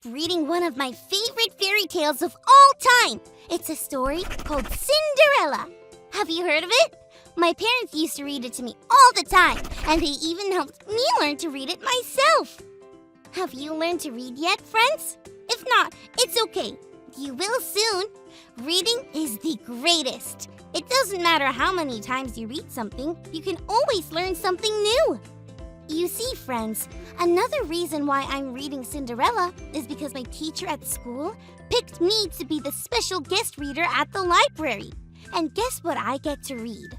reading one of my favorite fairy tales of all time. It's a story called Cinderella. Have you heard of it? My parents used to read it to me all the time, and they even helped me learn to read it myself. Have you learned to read yet, friends? If not, it's okay. You will soon. Reading is the greatest. It doesn't matter how many times you read something, you can always learn something new. You see, friends, another reason why I'm reading Cinderella is because my teacher at school picked me to be the special guest reader at the library. And guess what I get to read?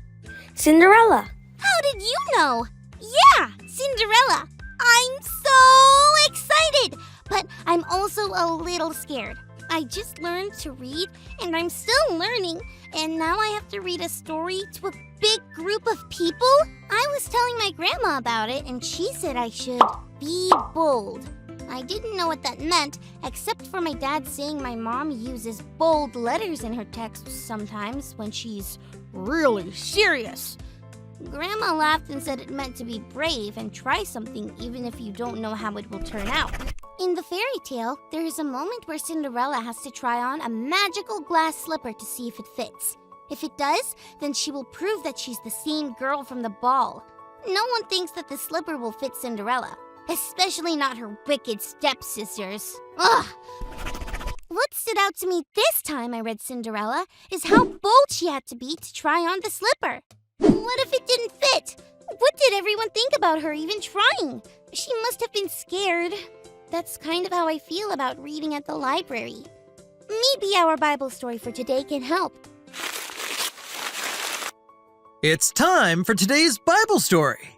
Cinderella. How did you know? Yeah, Cinderella. I'm so excited, but I'm also a little scared. I just learned to read, and I'm still learning, and now I have to read a story to a big group of people? I was telling my grandma about it, and she said I should be bold. I didn't know what that meant, except for my dad saying my mom uses bold letters in her texts sometimes when she's really serious. Grandma laughed and said it meant to be brave and try something even if you don't know how it will turn out. In the fairy tale, there is a moment where Cinderella has to try on a magical glass slipper to see if it fits. If it does, then she will prove that she's the same girl from the ball. No one thinks that the slipper will fit Cinderella, especially not her wicked stepsisters. Ugh! What stood out to me this time I read Cinderella is how bold she had to be to try on the slipper. What if it didn't fit? What did everyone think about her even trying? She must have been scared. That's kind of how I feel about reading at the library. Maybe our Bible story for today can help. It's time for today's Bible story.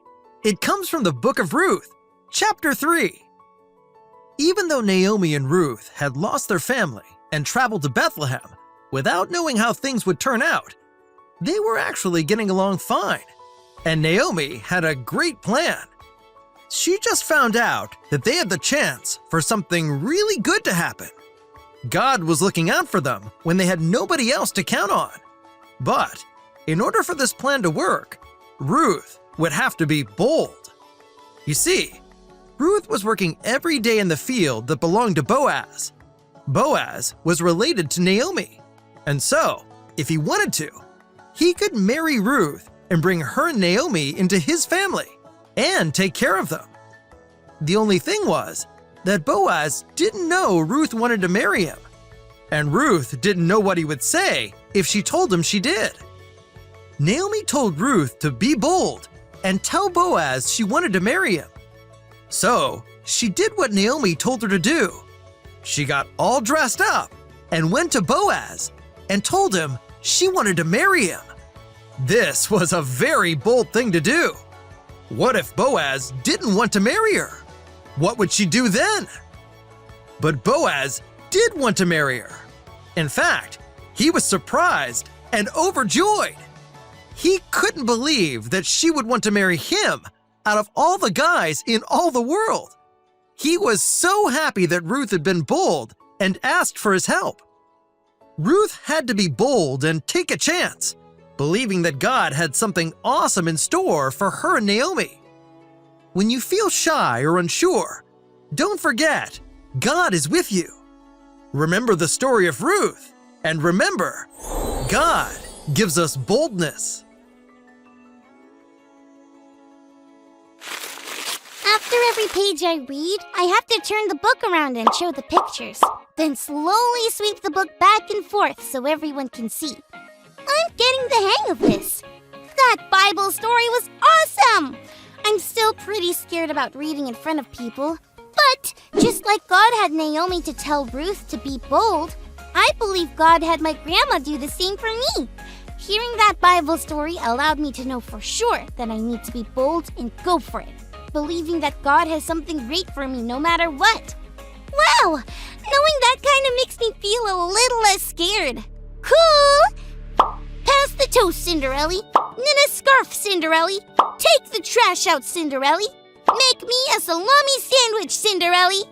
It comes from the book of Ruth, chapter 3. Even though Naomi and Ruth had lost their family and traveled to Bethlehem without knowing how things would turn out, they were actually getting along fine, and Naomi had a great plan. She just found out that they had the chance for something really good to happen. God was looking out for them when they had nobody else to count on. But in order for this plan to work, Ruth would have to be bold. You see, Ruth was working every day in the field that belonged to Boaz. Boaz was related to Naomi, and so, if he wanted to, he could marry Ruth and bring her and Naomi into his family and take care of them. The only thing was that Boaz didn't know Ruth wanted to marry him, and Ruth didn't know what he would say if she told him she did. Naomi told Ruth to be bold and tell Boaz she wanted to marry him. So she did what Naomi told her to do. She got all dressed up and went to Boaz and told him she wanted to marry him. This was a very bold thing to do. What if Boaz didn't want to marry her? What would she do then? But Boaz did want to marry her. In fact, he was surprised and overjoyed. He couldn't believe that she would want to marry him out of all the guys in all the world. He was so happy that Ruth had been bold and asked for his help. Ruth had to be bold and take a chance, believing that God had something awesome in store for her and Naomi. When you feel shy or unsure, don't forget, God is with you. Remember the story of Ruth, and remember, God gives us boldness. After every page I read, I have to turn the book around and show the pictures, then slowly sweep the book back and forth so everyone can see. I'm getting the hang of this. That Bible story was awesome! I'm still pretty scared about reading in front of people, but just like God had Naomi to tell Ruth to be bold, I believe God had my grandma do the same for me. Hearing that Bible story allowed me to know for sure that I need to be bold and go for it, believing that God has something great for me no matter what. Wow! Knowing that kind of makes me feel a little less scared. Cool! Pass the toast, Cinderella. Knit a scarf, Cinderella. Take the trash out, Cinderella. Make me a salami sandwich, Cinderella.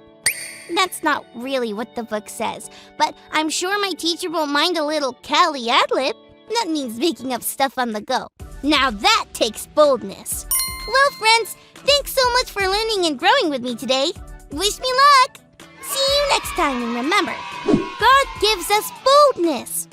That's not really what the book says, but I'm sure my teacher won't mind a little Callie ad-lib. That means making up stuff on the go. Now that takes boldness. Well, friends, thanks so much for learning and growing with me today. Wish me luck. See you next time, and remember, God gives us boldness.